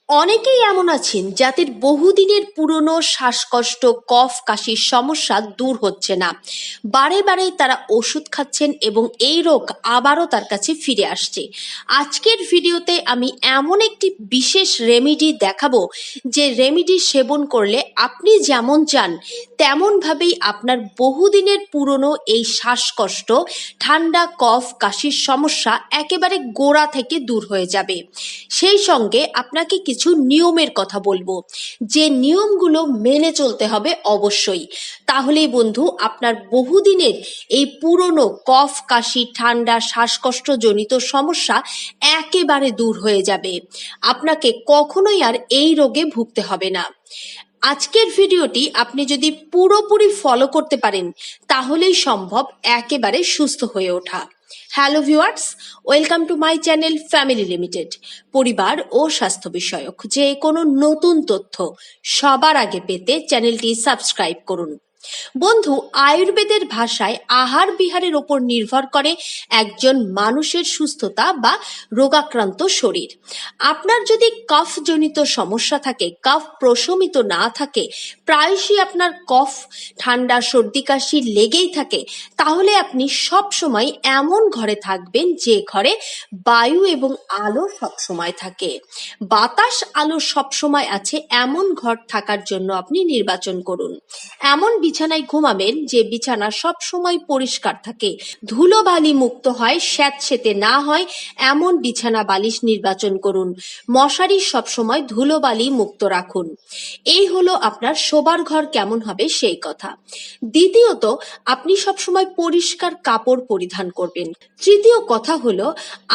অনেকেই এমন আছেন যাদের বহুদিনের পুরনো শ্বাসকষ্ট, কফ, কাশির সমস্যা দূর হচ্ছে না। বারে বারে তারা ওষুধ খাচ্ছেন এবং এই রোগ আবারও তার কাছে ফিরে আসছে। আজকের ভিডিওতে আমি এমন একটি বিশেষ রেমেডি দেখাবো, যে রেমেডি সেবন করলে আপনি যেমন চান তেমনভাবেই আপনার বহুদিনের পুরনো এই শ্বাসকষ্ট, ঠান্ডা, কফ, কাশির সমস্যা একেবারে গোড়া থেকে দূর হয়ে যাবে। সেই সঙ্গে আপনাকে কিছু নিয়মের কথা বলবো, যে নিয়মগুলো মেনে চলতে হবে অবশ্যই। তাহলেই বন্ধু আপনার বহুদিনের এই পুরনো কফ, কাশি, ঠান্ডা, শ্বাসকষ্ট জনিত সমস্যা একেবারে দূর হয়ে যাবে। আপনাকে কখনোই আর এই রোগে ভুগতে হবে না। আজকের ভিডিওটি আপনি যদি পুরোপুরি ফলো করতে পারেন তাহলেই সম্ভব একেবারে সুস্থ হয়ে ওঠা। Hello viewers, welcome to my channel family limited. পরিবার ও স্বাস্থ্য বিষয়ক যে কোনো নতুন তথ্য সবার আগে পেতে চ্যানেলটি সাবস্ক্রাইব করুন। বন্ধু, আয়ুর্বেদের ভাষায় আহার বিহারের ওপর নির্ভর করে একজন মানুষের সুস্থতা বা রোগাক্রান্ত শরীর। আপনার যদি কফজনিত সমস্যা থাকে, কফ প্রশমিত না থাকে, প্রায়শই আপনার কফ, ঠান্ডা, সর্দি, কাশি লেগেই থাকে, তাহলে আপনি সব সময় এমন ঘরে থাকবেন যে ঘরে বায়ু এবং আলো সবসময় থাকে। বাতাস, আলো সবসময় আছে এমন ঘর থাকার জন্য আপনি নির্বাচন করুন। এমন বিছানায় ঘুমাবেন যে বিছানা সব সময় পরিষ্কার থাকে, ধুলোবালি মুক্ত হয়, স্যাঁতসেঁতে না হয় এমন বিছানা বালিশ নির্বাচন করুন। মশারি সবসময় ধুলোবালি মুক্ত রাখুন। এই হলো আপনার শোবার ঘর কেমন হবে সেই কথা। দ্বিতীয়ত, আপনি সবসময় পরিষ্কার কাপড় পরিধান করবেন। তৃতীয় কথা হলো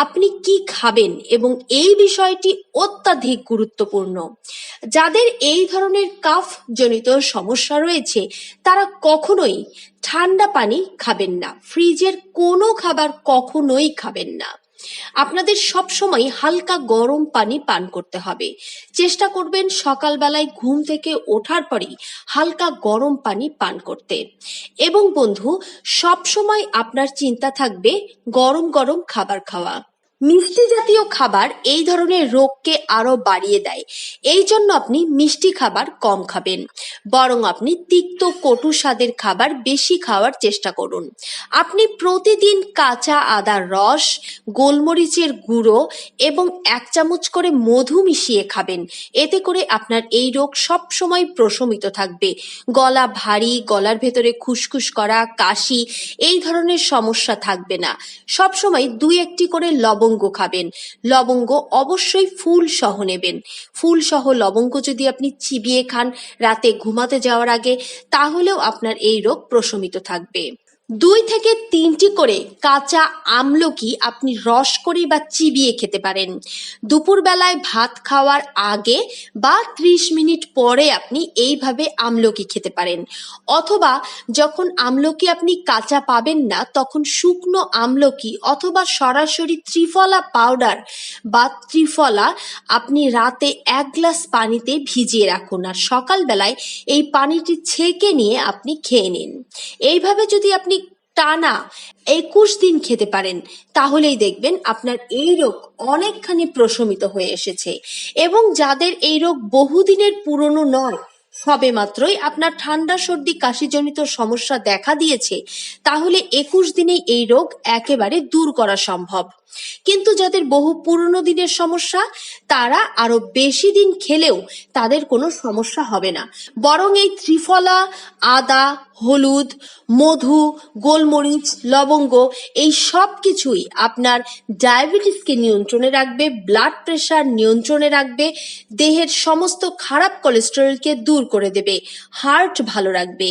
আপনি কি খাবেন, এবং এই বিষয়টি অত্যাধিক গুরুত্বপূর্ণ। যাদের এই ধরনের কাফ জনিত সমস্যা রয়েছে তারা কখনোই ঠান্ডা পানি খাবেন না, ফ্রিজের কোনো খাবার কখনোই খাবেন না। আপনাদের সবসময় হালকা গরম পানি পান করতে হবে। চেষ্টা করবেন সকালবেলায় ঘুম থেকে ওঠার পরেই হালকা গরম পানি পান করতে। এবং বন্ধু, সবসময় আপনার চিন্তা থাকবে গরম গরম খাবার খাওয়া। মিষ্টি জাতীয় খাবার এই ধরনের রোগকে আরো বাড়িয়ে দেয়। এই জন্য আপনি মিষ্টি খাবার কম খাবেন, বরং আপনি তিক্ত, কটু স্বাদের খাবার বেশি খাওয়ার চেষ্টা করুন। আপনি প্রতিদিন কাঁচা আদার রস, গোলমরিচের গুঁড়ো এবং 1 চামচ করে মধু মিশিয়ে খাবেন। এতে করে আপনার এই রোগ সব সময় প্রশমিত থাকবে। গলা ভারী, গলার ভেতরে খুসখুস করা, কাশি এই ধরনের সমস্যা থাকবে না। সব সময় 2-1টি করে লবঙ্গ খাবেন। লবঙ্গ অবশ্যই ফুল সহ নেবেন। ফুল সহ লবঙ্গ যদি আপনি চিবিয়ে খান রাতে ঘুমাতে যাওয়ার আগে, তাহলেও আপনার এই রোগ প্রশমিত থাকবে। 2 থেকে 3টি করে কাঁচা আমলকি আপনি রস করে বা চিবিয়ে খেতে পারেন। দুপুরবেলায় ভাত খাওয়ার আগে বা 30 মিনিট পরে আপনি এইভাবে আমলকি খেতে পারেন। অথবা যখন আমলকি আপনি কাঁচা পাবেন না, তখন শুকনো আমলকি অথবা সরাসরি ত্রিফলা পাউডার বা ত্রিফলা আপনি রাতে 1 গ্লাস পানিতে ভিজিয়ে রাখুন, আর সকালবেলায় এই পানিটি ছেঁকে নিয়ে আপনি খেয়ে নিন। এইভাবে যদি আপনি টানা 21 দিন খেতে পারেন, তাহলেই দেখবেন আপনার এই রোগ অনেকখানি প্রশমিত হয়ে এসেছে। এবং যাদের এই রোগ বহুদিনের পুরনো নয়, সবে মাত্রই আপনার ঠান্ডা, সর্দি, কাশিজনিত সমস্যা দেখা দিয়েছে, তাহলে 21 দিনেই এই রোগ একেবারে দূর করা সম্ভব। কিন্তু যাদের বহু পুরনো দিনের সমস্যা, তারা আরো বেশি দিন খেলেও তাদের কোনো সমস্যা হবে না, বরং এই ত্রিফলা, আদা, হলুদ, মধু, গোলমরিচ, লবঙ্গ এই সব কিছুই আপনার ডায়াবেটিসকে নিয়ন্ত্রণে রাখবে, ব্লাড প্রেশার নিয়ন্ত্রণে রাখবে, দেহের সমস্ত খারাপ কোলেস্টেরলকে দূর করে দেবে, হার্ট ভালো রাখবে।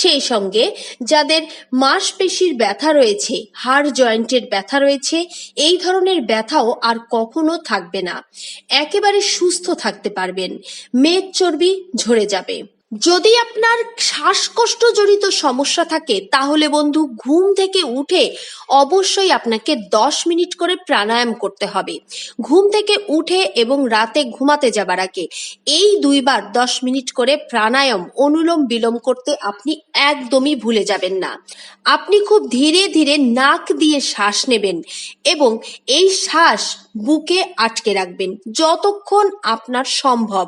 সেই সঙ্গে যাদের মাংসপেশির ব্যথা রয়েছে, হাড় জয়েন্টের ব্যথা রয়েছে, এই ধরনের ব্যথাও আর কখনো থাকবে না। একেবারে সুস্থ থাকতে পারবেন, মেদ চর্বি ঝরে যাবে। যদি আপনার শ্বাসকষ্ট জড়িত সমস্যা থাকে, তাহলে বন্ধু ঘুম থেকে উঠে অবশ্যই আপনাকে 10 মিনিট করে প্রাণায়াম করতে হবে। ঘুম থেকে উঠে এবং রাতে ঘুমাতে যাবার আগে এই 2 বার 10 মিনিট করে প্রাণায়াম, অনুলোম বিলোম করতে আপনি একদমই ভুলে যাবেন না। আপনি খুব ধীরে ধীরে নাক দিয়ে শ্বাস নেবেন এবং এই শ্বাস বুকে আটকে রাখবেন যতক্ষণ আপনার সম্ভব।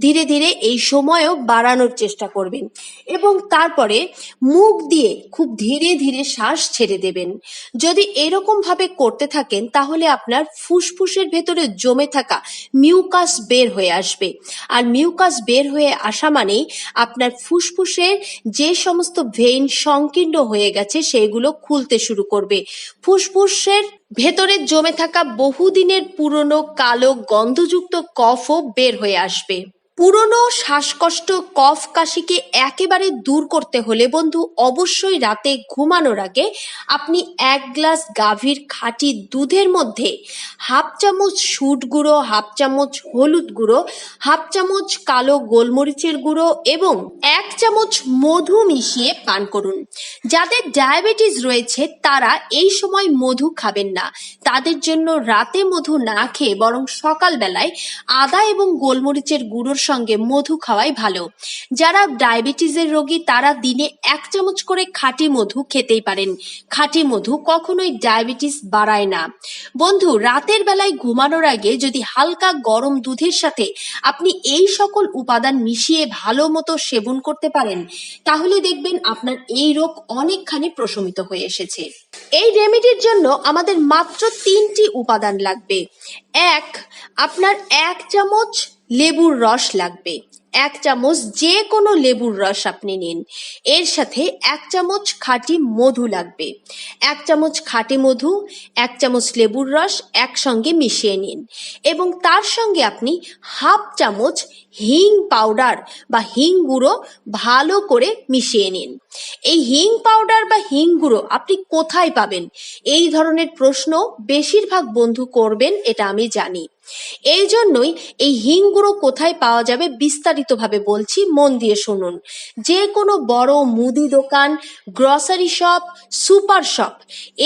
ধীরে ধীরে এই সময়ও বাড়ানোর চেষ্টা করবেন এবং তারপরে মুখ দিয়ে খুব ধীরে ধীরে শ্বাস ছেড়ে দেবেন। যদি এরকম ভাবে করতে থাকেন তাহলে আপনার ফুসফুসের ভেতরে জমে থাকা মিউকাস বের হয়ে আসবে, আর মিউকাস বের হয়ে আসা মানেই আপনার ফুসফুসের যে সমস্ত ভেইন সংকীর্ণ হয়ে গেছে সেগুলো খুলতে শুরু করবে। ফুসফুসের ভেতরে জমে থাকা বহুদিনের পুরনো কালো গন্ধযুক্ত কফও বের হয়ে আসবে। পুরনো শ্বাসকষ্ট কফ কাশিকে একেবারে দূর করতে হলে বন্ধু অবশ্যই রাতে ঘুমানোর আগে আপনি 1 গ্লাস গাভীর খাঁটি দুধের মধ্যে হাফ চামচ সুট গুঁড়ো, হাফ চামচ হলুদ গুঁড়ো, হাফ চামচ কালো গোলমরিচের গুঁড়ো এবং 1 চামচ মধু মিশিয়ে পান করুন। যাদের ডায়াবেটিস রয়েছে তারা এই সময় মধু খাবেন না। তাদের জন্য রাতে মধু না খেয়ে বরং সকালবেলায় আদা এবং গোলমরিচের গুঁড়োর সঙ্গে মধু খাওয়াই ভালো। যারা ডায়াবেটিসের রোগী তারা দিনে 1 চামচ করে খাঁটি মধু খেতেই পারেন। খাঁটি মধু কখনোই ডায়াবেটিস বাড়ায় না। বন্ধু, রাতের বেলায় ঘুমানোর আগে যদি হালকা গরম দুধের সাথে আপনি এই সকল উপাদান মিশিয়ে ভালো মতো সেবন করতে পারেন তাহলে দেখবেন আপনার এই রোগ অনেকখানি প্রশমিত হয়ে এসেছে। এই রেমেডির জন্য আমাদের মাত্র 3টি উপাদান লাগবে। আপনার 1 চামচ লেবুর রস লাগবে। 1 চামচ যে কোনো লেবুর রস আপনি নিন। এর সাথে 1 চামচ খাঁটি মধু লাগবে। 1 চামচ খাঁটি মধু, 1 চামচ লেবুর রস একসঙ্গে মিশিয়ে নিন এবং তার সঙ্গে আপনি হাফ চামচ হিং পাউডার বা হিং গুঁড়ো ভালো করে মিশিয়ে নিন। এই হিং পাউডার বা হিং গুঁড়ো আপনি কোথায় পাবেন? এই ধরনের প্রশ্ন বেশিরভাগ বন্ধু করবেন, এটা আমি জানি। এই জন্যই এই হিং গুঁড়ো কোথায় পাওয়া যাবে বিস্তারিতভাবে বলছি, মন দিয়ে শুনুন। যে কোনো বড় মুদি দোকান, গ্রসারি শপ, সুপার শপ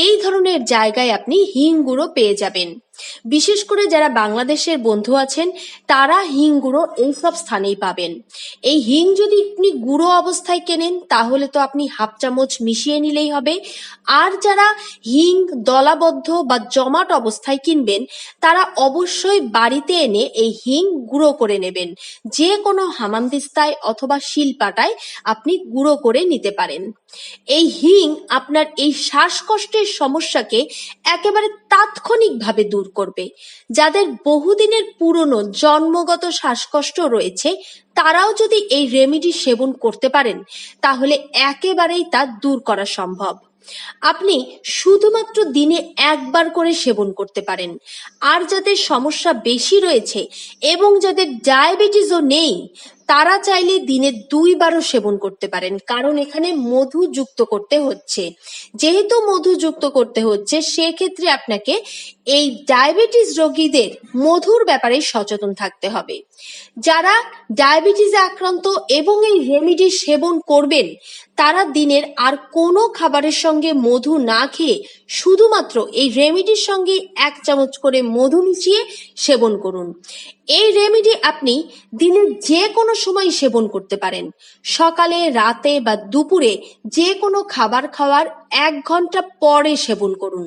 এই ধরনের জায়গায় আপনি হিং গুঁড়ো পেয়ে যাবেন। বিশেষ করে যারা বাংলাদেশের বন্ধু আছেন তারা হিং গুঁড়ো এইসব স্থানেই পাবেন। এই হিং যদি আপনি গুঁড়ো অবস্থায় কেনেন তাহলে তো আপনি হাফ চামচ মিশিয়ে নিলেই হবে। আর যারা হিং দলাবদ্ধ বা জমাট অবস্থায় কিনবেন তারা অবশ্যই বাড়িতে এনে এই হিং গুঁড়ো করে নেবেন। যে কোনো হামানদিস্তায় অথবা শিলপাটায় আপনি গুঁড়ো করে নিতে পারেন। এই হিং আপনার এই শ্বাসকষ্টের সমস্যাকে একেবারে তাৎক্ষণিকভাবে দূর করবে। যাদের বহুদিনের পুরনো জন্মগত শ্বাসকষ্ট রয়েছে তারাও যদি এই রেমেডি সেবন করতে পারেন তাহলে একেবারেই তা দূর করা সম্ভব। আপনি শুধুমাত্র দিনে 1 বার করে সেবন করতে পারেন। আর যাদের সমস্যা বেশি রয়েছে এবং যাদের ডায়াবেটিসও নেই তারা চাইলে দিনে 2 বারও সেবন করতে পারেন, কারণ এখানে মধু যুক্ত করতে হচ্ছে। যেহেতু মধু যুক্ত করতে হচ্ছে সেক্ষেত্রে আপনাকে এই ডায়াবেটিস রোগীদের মধুর ব্যাপারে সচেতন থাকতে হবে। যারা ডায়াবেটিসে আক্রান্ত এবং এই রেমেডি সেবন করবেন তারা দিনের আর কোনো খাবারের সঙ্গে মধু না খেয়ে শুধুমাত্র এই রেমেডির সঙ্গে 1 চামচ করে মধু মিশিয়ে সেবন করুন। এই রেমেডি আপনি দিনের যে কোনো সময় সেবন করতে পারেন। সকালে, রাতে বা দুপুরে যে কোনো খাবার খাওয়ার 1 ঘন্টা পরে সেবন করুন।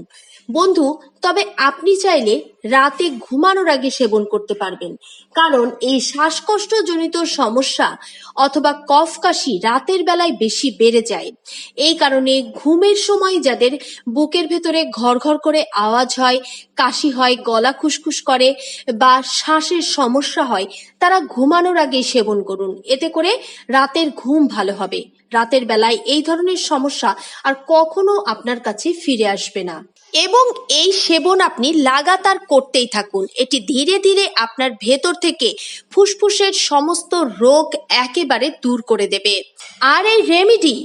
বন্ধু, তবে আপনি চাইলে রাতে ঘুমানোর আগে সেবন করতে পারবেন, কারণ এই শ্বাসকষ্টজনিত সমস্যা অথবা কফ কাশি রাতের বেলায় বেশি বেড়ে যায়। এই কারণে ঘুমের সময় যাদের বুকের ভেতরে ঘড়ঘড় করে আওয়াজ হয়, কাশি হয়, গলা খুসখুস করে বা শ্বাসের সমস্যা হয় তারা ঘুমানোর আগে সেবন করুন। এতে করে রাতের ঘুম ভালো হবে। রাতের বেলায় এই ধরনের সমস্যা আর কখনো আপনার কাছে ফিরে আসবে না। এবং এই সেবন আপনি লাগাতার করতেই থাকুন। এটি ধীরে ধীরে আপনার ভেতর থেকে ফুসফুসের সমস্ত রোগ একেবারে দূর করে দেবে। আর এই রেমেডি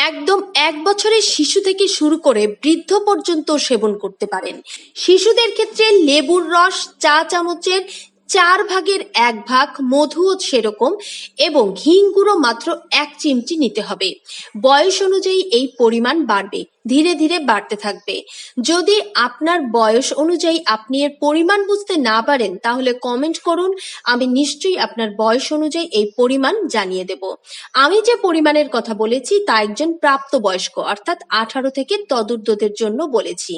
একদম 1 বছরের শিশু থেকে শুরু করে বৃদ্ধ পর্যন্ত সেবন করতে পারেন। শিশুদের ক্ষেত্রে লেবুর রস 4 চামচের 4 ভাগের 1 ভাগ, মধুও সেরকম এবং হিং গুঁড়ো মাত্র 1 চিমটি নিতে হবে। বয়স অনুযায়ী এই পরিমাণ বাড়বে, ধীরে ধীরে বাড়তে থাকবে। যদি আপনার বয়স অনুযায়ী আপনি এর পরিমাণ বুঝতে না পারেন তাহলে কমেন্ট করুন, আমি নিশ্চয়ই আপনার বয়স অনুযায়ী এই পরিমাণ জানিয়ে দেব। আমি যে পরিমাণের কথা বলেছি তা একজন প্রাপ্তবয়স্ক অর্থাৎ 18 থেকে তদূর্ধ্বদের জন্য বলেছি।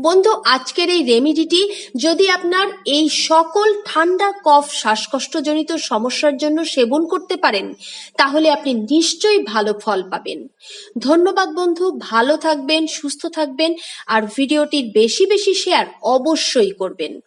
বন্ধু, আজকের এই রেমিডিটি যদি আপনার এই সকল ঠান্ডা, কফ, শ্বাসকষ্টজনিত সমস্যার জন্য সেবন করতে পারেন, তাহলে আপনি নিশ্চয়ই ভালো ফল পাবেন। ধন্যবাদ বন্ধু, ভালো থাকবেন, সুস্থ থাকবেন, আর ভিডিওটি বেশি বেশি শেয়ার অবশ্যই করবেন।